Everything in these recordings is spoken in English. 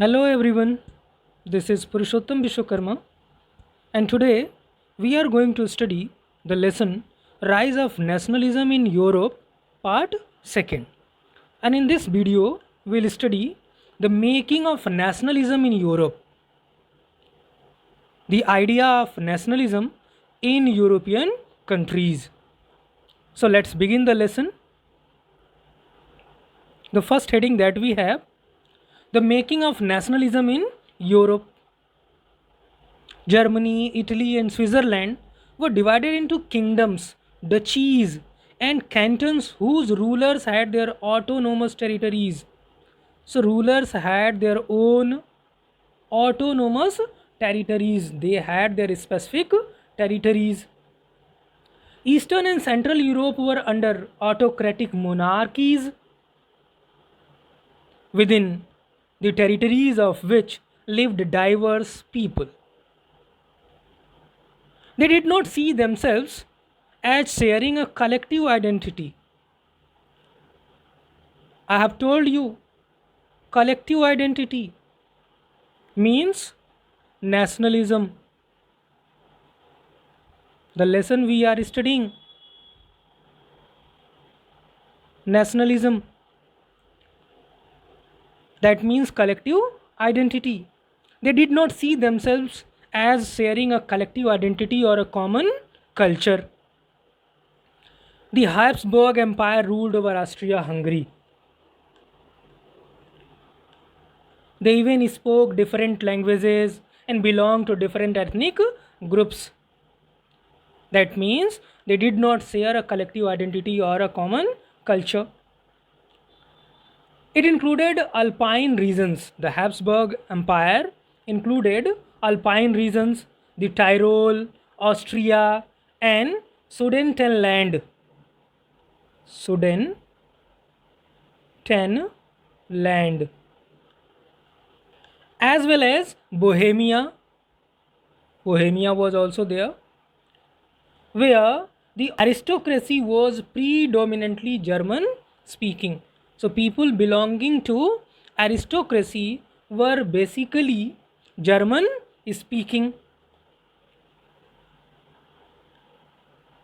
Hello everyone, this is Purushottam Vishwakarma, and today we are going to study the lesson Rise of Nationalism in Europe, Part 2nd. And in this video, we'll study the making of nationalism in Europe, the idea of nationalism in European countries. So let's begin the lesson. The first heading that we have the making of nationalism in Europe. Germany, Italy, and Switzerland were divided into kingdoms, duchies, and cantons whose rulers had their autonomous territories. So, rulers had their own autonomous territories, they had their specific territories. Eastern and Central Europe were under autocratic monarchies, within the territories of which lived diverse people. They did not see themselves as sharing a collective identity. I have told you, collective identity means nationalism. The lesson we are studying, nationalism, that means collective identity. They did not see themselves as sharing a collective identity or a common culture. The Habsburg Empire ruled over Austria Hungary. They even spoke different languages and belonged to different ethnic groups. That means they did not share a collective identity or a common culture. It included Alpine regions. The Habsburg Empire included Alpine regions, the Tyrol, Austria, and Sudetenland. Sudetenland, as well as Bohemia. Bohemia was also there, where the aristocracy was predominantly German speaking. So, people belonging to aristocracy were basically German speaking.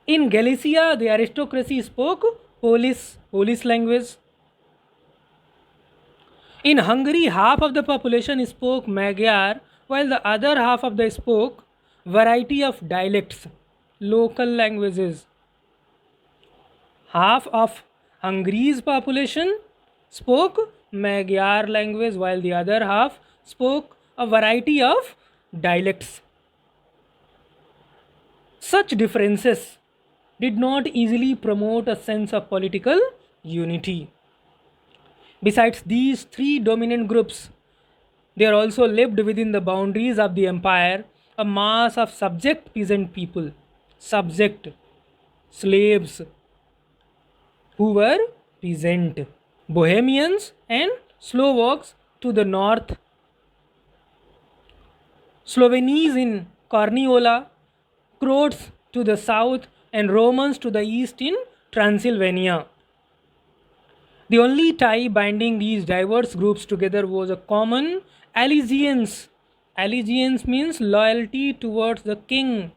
In Galicia, the aristocracy spoke Polish language. In Hungary, half of the population spoke Magyar, while the other half of the spoke variety of dialects, local languages. Half of Hungary's population spoke Magyar language, while the other half spoke a variety of dialects. Such differences did not easily promote a sense of political unity. Besides these three dominant groups, there also lived within the boundaries of the empire a mass of subject peasant people, subject slaves who were peasant, Bohemians and Slovaks to the north, Slovenes in Corniola, Croats to the south, and Romans to the east in Transylvania. The only tie binding these diverse groups together was a common allegiance. Allegiance means loyalty towards the king,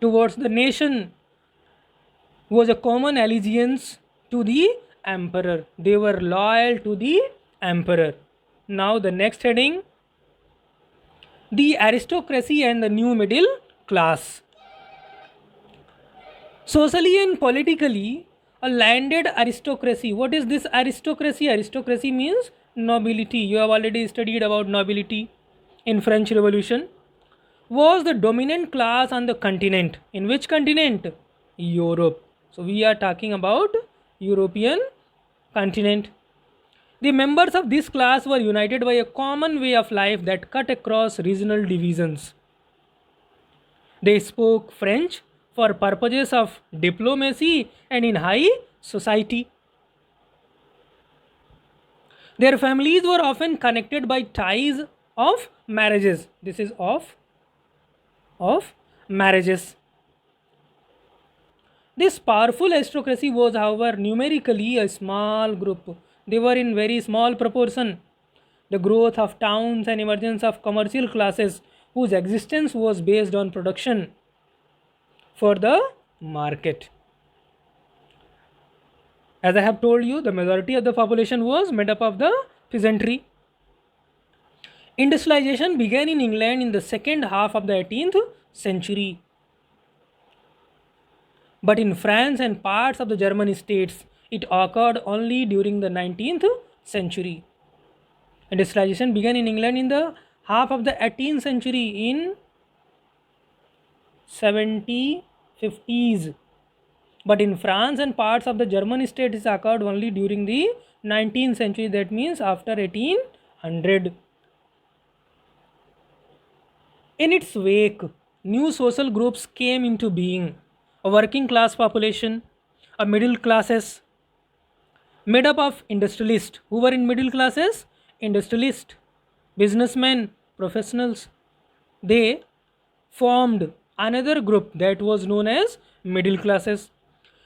towards the nation, was a common allegiance to the emperor. They were loyal to the emperor. Now, the next heading, the aristocracy and the new middle class. Socially and politically, a landed aristocracy. What is this aristocracy? Aristocracy means nobility. You have already studied about nobility in French Revolution. Was the dominant class on the continent. In which continent? Europe. So we are talking about European continent. The members of this class were united by a common way of life that cut across regional divisions. They spoke French for purposes of diplomacy and in high society. Their families were often connected by ties of marriages. This is of marriages. This powerful aristocracy was, however, numerically a small group. They were in very small proportion. the growth of towns and emergence of commercial classes whose existence was based on production for the market. As I have told you, the majority of the population was made up of the peasantry. Industrialization began in England in the second half of the 18th century. But in France and parts of the German states, it occurred only during the 19th century. Industrialization began in England in the half of the 18th century in 1750s. But in France and parts of the German states, it occurred only during the 19th century, that means after 1800. In its wake, new social groups came into being. A working class population, a middle classes made up of industrialists. Who were in middle classes? Industrialists, businessmen, professionals. They formed another group that was known as middle classes.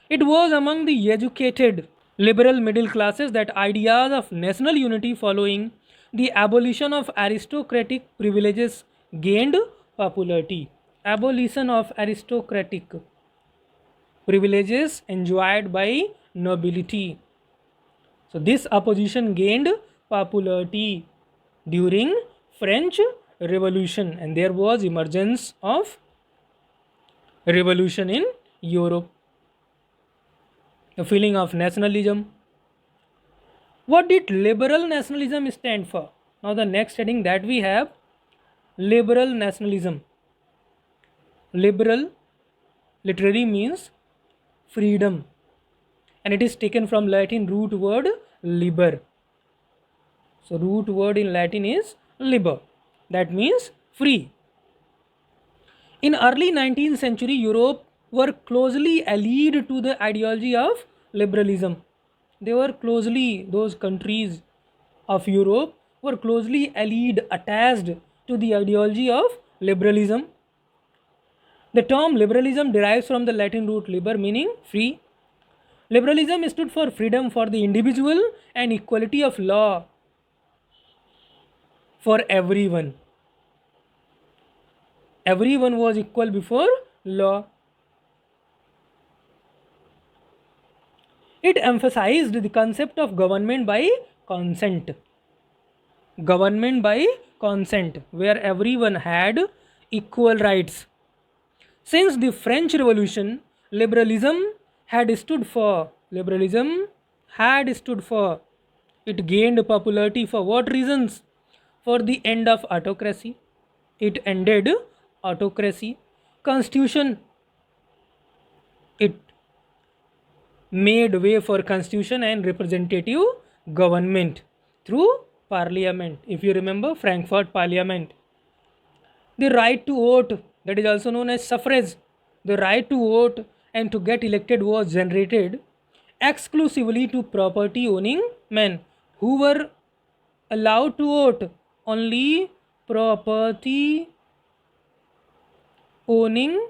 It was among the educated liberal middle classes that ideas of national unity following the abolition of aristocratic privileges gained popularity. Abolition of aristocratic privileges enjoyed by nobility. So this opposition gained popularity during French Revolution, and there was emergence of revolution in Europe. A feeling of nationalism. What did liberal nationalism stand for? Now the next heading that we have, liberal nationalism. Liberal literally means freedom, and it is taken from Latin root word liber. So root word in Latin is liber, that means free. In early 19th century, Europe were closely allied to the ideology of liberalism. Those countries of Europe were closely allied, attached to the ideology of liberalism. The term liberalism derives from the Latin root liber, meaning free. Liberalism stood for freedom for the individual and equality of law for everyone. Everyone was equal before law. It emphasized the concept of government by consent. Government by consent, where everyone had equal rights. Since the French Revolution, liberalism had stood for. It gained popularity for what reasons? For the end of autocracy. It ended autocracy. Constitution. It made way for constitution and representative government through parliament. If you remember, Frankfurt Parliament. The right to vote, that is also known as suffrage. The right to vote and to get elected was generated exclusively to property owning men. Who were allowed to vote? Only property owning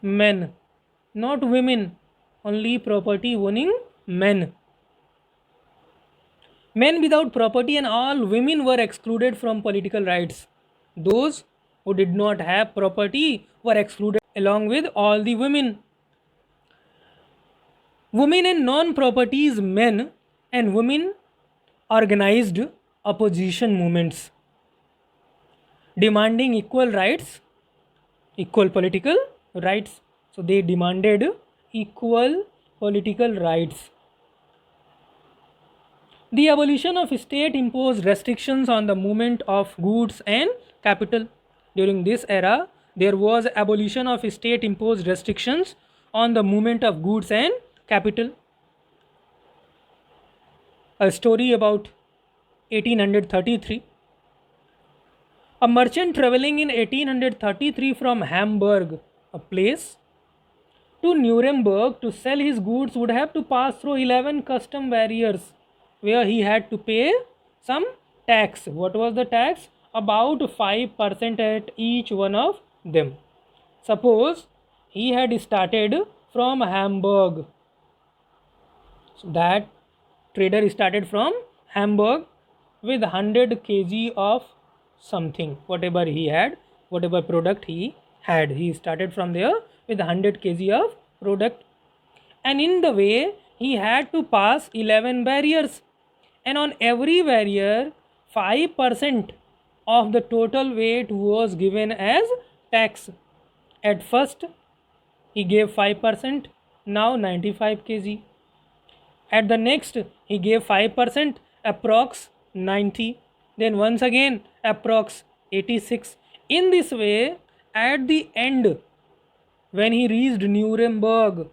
men, not women. Only property owning men. Men without property and all women were excluded from political rights. Those who did not have property were excluded along with all the women. Women and non-properties men and women organized opposition movements demanding equal rights, equal political rights. So they demanded equal political rights. The abolition of state imposed restrictions on the movement of goods and capital. During this era, there was abolition of state imposed restrictions on the movement of goods and capital. A story about 1833. A merchant traveling in 1833 from Hamburg, a place, to Nuremberg to sell his goods would have to pass through 11 custom barriers where he had to pay some tax. What was the tax? About 5% at each one of them. Suppose he had started from Hamburg. So that trader started from Hamburg with 100 kg of something, whatever he had, whatever product he had. He started from there with 100 kg of product, and in the way he had to pass 11 barriers, and on every barrier 5% of the total weight was given as tax. At first he gave 5%, now 95 kg. At the next he gave 5%, approx 90, then once again approx 86. In this way, at the end, when he reached Nuremberg,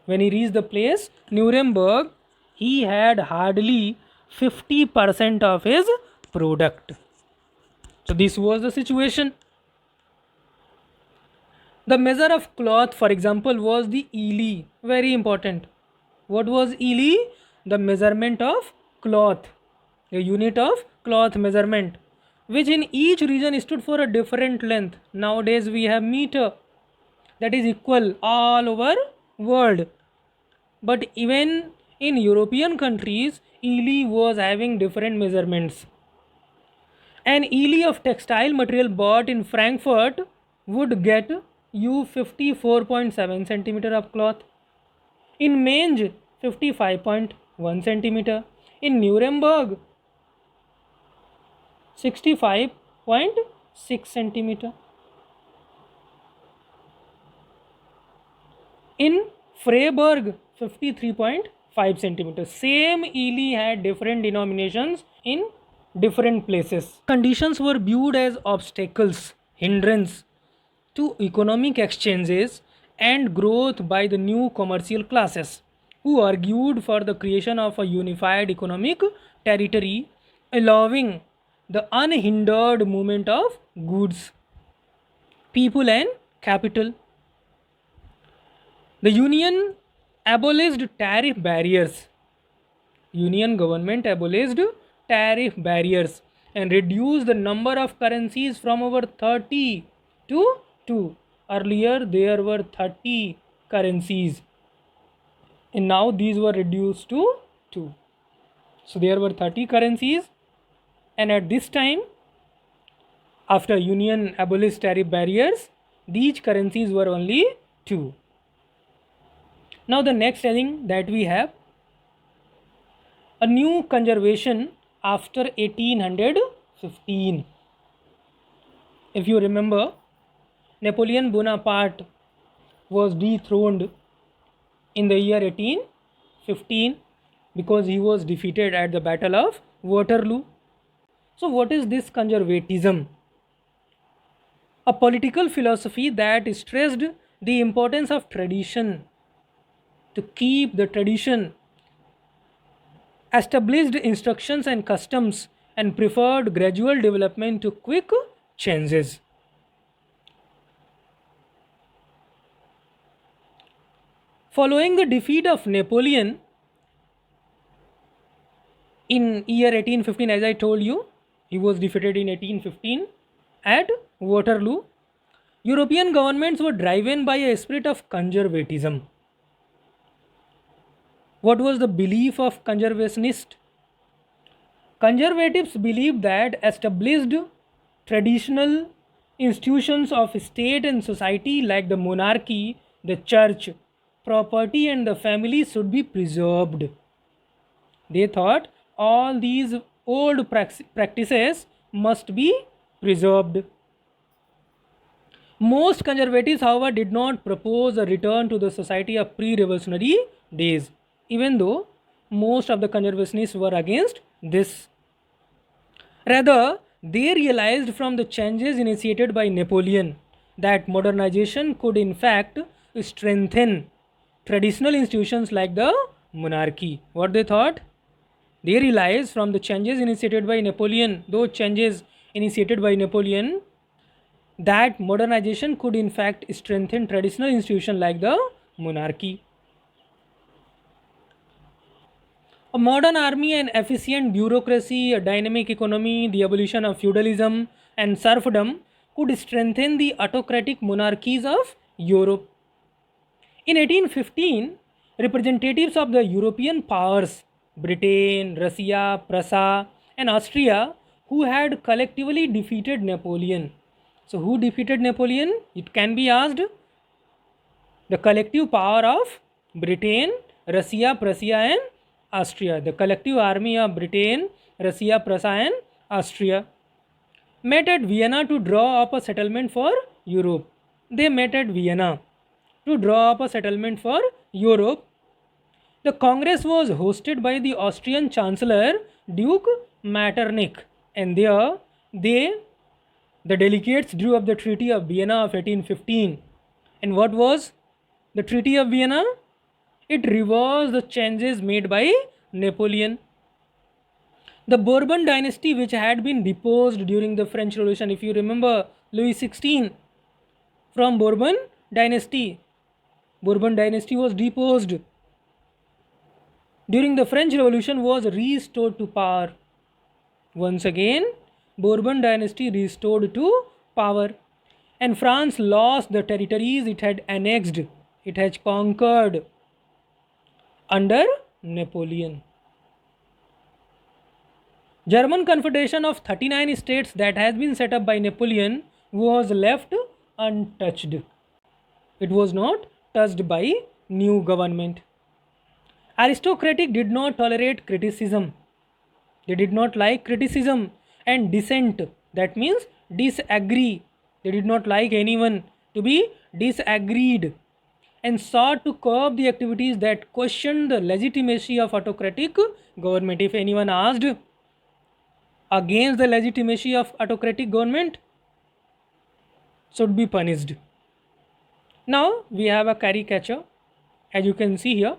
when he reached the place Nuremberg, he had hardly 50% of his product. So this was the situation. The measure of cloth, for example, was the ely. Very important. What was ely? The measurement of cloth, a unit of cloth measurement, which in each region stood for a different length. Nowadays we have meter, that is equal all over world. But even in European countries, ely was having different measurements. An ely of textile material bought in Frankfurt would get you 54.7 centimeter of cloth. In Mainz, 55.1 centimeter. In Nuremberg, 65.6 centimeter. In Freiburg, 53.5 centimeters. Same ely had different denominations in different places. Conditions were viewed as obstacles, hindrance to economic exchanges and growth by the new commercial classes, who argued for the creation of a unified economic territory, allowing the unhindered movement of goods, people and capital. The Union abolished tariff barriers. Union government abolished tariff barriers and reduced the number of currencies from over 30 to 2. Earlier there were 30 currencies and now these were reduced to 2. So there were 30 currencies, and at this time, after Union abolished tariff barriers, these currencies were only 2. Now the next thing that we have, a new conservation after 1815. If you remember, Napoleon Bonaparte was dethroned in the year 1815 because he was defeated at the Battle of Waterloo. So what is this conservatism? A political philosophy that stressed the importance of tradition, to keep the tradition, established instructions and customs, and preferred gradual development to quick changes. Following the defeat of Napoleon in year 1815, as I told you, he was defeated in 1815 at Waterloo. European governments were driven by a spirit of conservatism. What was the belief of conservationists? Conservatives believed that established traditional institutions of state and society like the monarchy, the church, property and the family should be preserved. They thought all these old practices must be preserved. Most conservatives, however, did not propose a return to the society of pre-revolutionary days, even though most of the conservationists were against this. Rather, they realized from the changes initiated by Napoleon that modernization could in fact strengthen traditional institutions like the monarchy. What they thought? They realized from the changes initiated by Napoleon, those changes initiated by Napoleon, that modernization could in fact strengthen traditional institutions like the monarchy. A modern army and efficient bureaucracy, a dynamic economy, the abolition of feudalism and serfdom could strengthen the autocratic monarchies of Europe. In 1815, representatives of the European powers Britain, Russia, Prussia, and Austria, who had collectively defeated Napoleon. So, who defeated Napoleon? It can be asked. The collective power of Britain, Russia, Prussia, and Austria. The collective army of Britain, Russia, Prussia, and Austria met at Vienna to draw up a settlement for Europe. They met at Vienna to draw up a settlement for Europe. The Congress was hosted by the Austrian Chancellor Duke Metternich, and there they, the delegates, drew up the Treaty of Vienna of 1815. And what was the Treaty of Vienna? It reversed the changes made by Napoleon. The Bourbon dynasty, which had been deposed during the French Revolution, if you remember Louis XVI from Bourbon dynasty was deposed during the French Revolution, was restored to power. Once again, Bourbon dynasty restored to power, and France lost the territories it had annexed, it had conquered under Napoleon. German Confederation of 39 states that has been set up by Napoleon was left untouched. It was not touched by new government. Aristocratic did not tolerate criticism. They did not like criticism and dissent. That means disagree. They did not like anyone to be disagreed, and sought to curb the activities that questioned the legitimacy of autocratic government. If anyone asked against the legitimacy of autocratic government, should be punished. Now we have a caricature, as you can see here.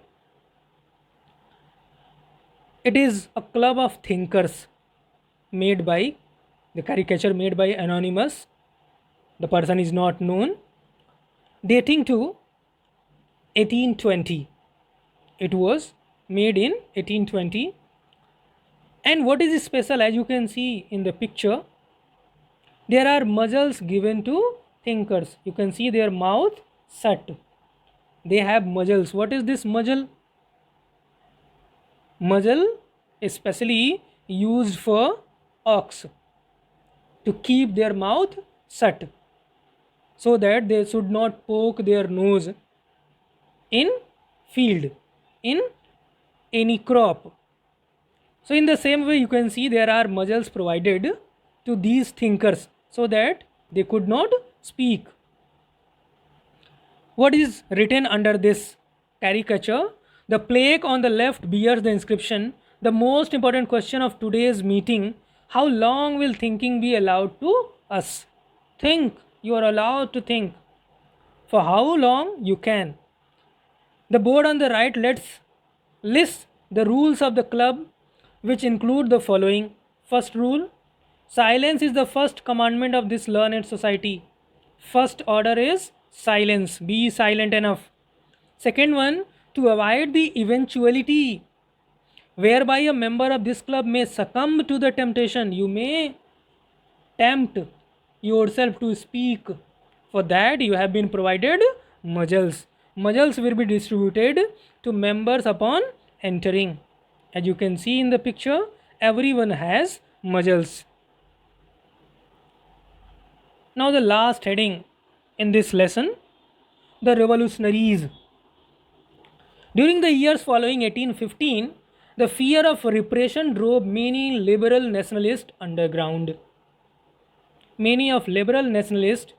It is a club of thinkers made by, the caricature made by anonymous. The person is not known. Dating to 1820. It was made in 1820. And what is special, as you can see in the picture, there are muzzles given to thinkers. You can see their mouth shut. They have muzzles. What is this muzzle? Muzzle especially used for ox to keep their mouth shut, so that they should not poke their nose in field, in any crop. So in the same way, you can see there are muzzles provided to these thinkers so that they could not speak. What is written under this caricature? The plaque on the left bears the inscription, "The most important question of today's meeting, how long will thinking be allowed to us?" Think, you are allowed to think. For how long you can. The board on the right lists the rules of the club, which include the following. First rule: silence is the first commandment of this learned society. First order is silence, be silent enough. Second one, to avoid the eventuality whereby a member of this club may succumb to the temptation, you may tempt yourself to speak. For that, you have been provided muzzles. Muzzles will be distributed to members upon entering. As you can see in the picture, everyone has muzzles. Now the last heading in this lesson, the revolutionaries. During the years following 1815, the fear of repression drove many liberal nationalists underground. Many of liberal nationalists,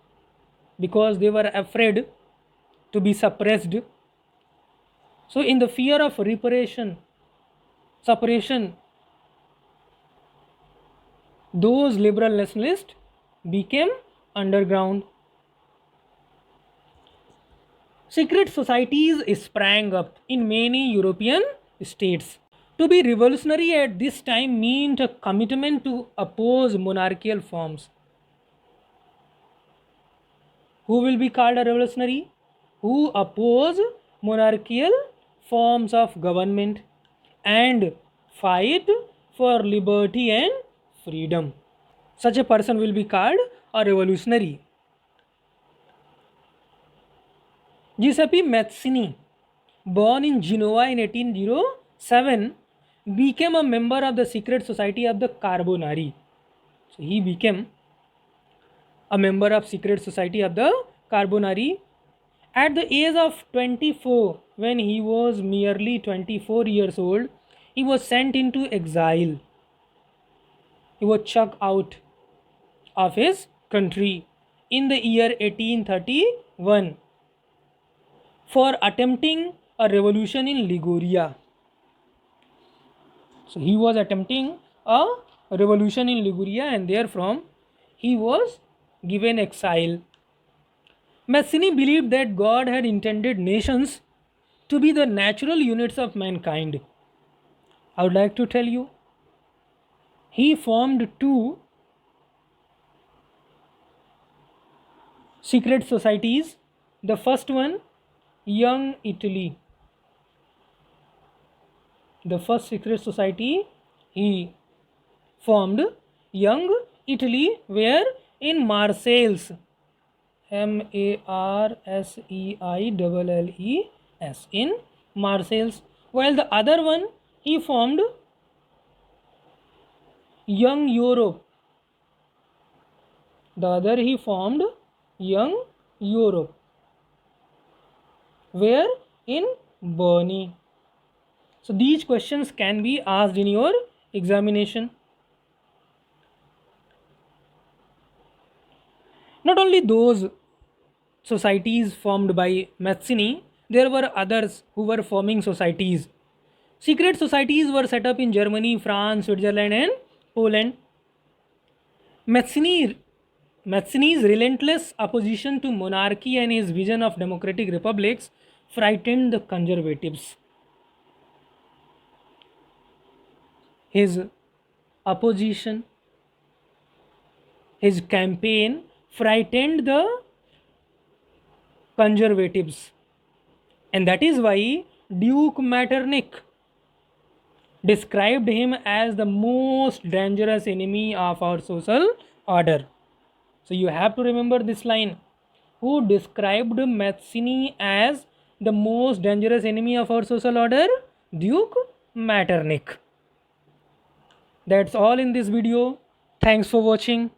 because they were afraid to be suppressed, so in the fear of suppression, those liberal nationalists became underground. Secret societies sprang up in many European states. To be revolutionary at this time meant a commitment to oppose monarchical forms. Who will be called a revolutionary? Who oppose monarchical forms of government and fight for liberty and freedom. Such a person will be called a revolutionary. Giuseppe Mazzini, born in Genoa in 1807, became a member of the secret society of the Carbonari. So he became a member of secret society of the Carbonari at the age of 24. When he was merely 24 years old, he was sent into exile. He was chucked out of his country in the year 1831 for attempting a revolution in Liguria. So he was attempting a revolution in Liguria, and therefrom he was given exile. Mazzini believed that God had intended nations to be the natural units of mankind. I would like to tell you, he formed two secret societies. The first one, Young Italy. The first secret society he formed, Young Italy, where in Marseilles, Marseilles, in Marseilles. While the other one he formed, Young Europe. The other he formed, Young Europe, where in Burney. So these questions can be asked in your examination. Not only those societies formed by Mazzini, there were others who were forming societies. Secret societies were set up in Germany, France, Switzerland, and Poland. Mazzini's relentless opposition to monarchy and his vision of democratic republics frightened the conservatives. His opposition, his campaign frightened the conservatives, and that is why Duke Metternich described him as the most dangerous enemy of our social order. So you have to remember this line. Who described Mazzini as the most dangerous enemy of our social order? Duke Metternich. That's all in this video. Thanks for watching.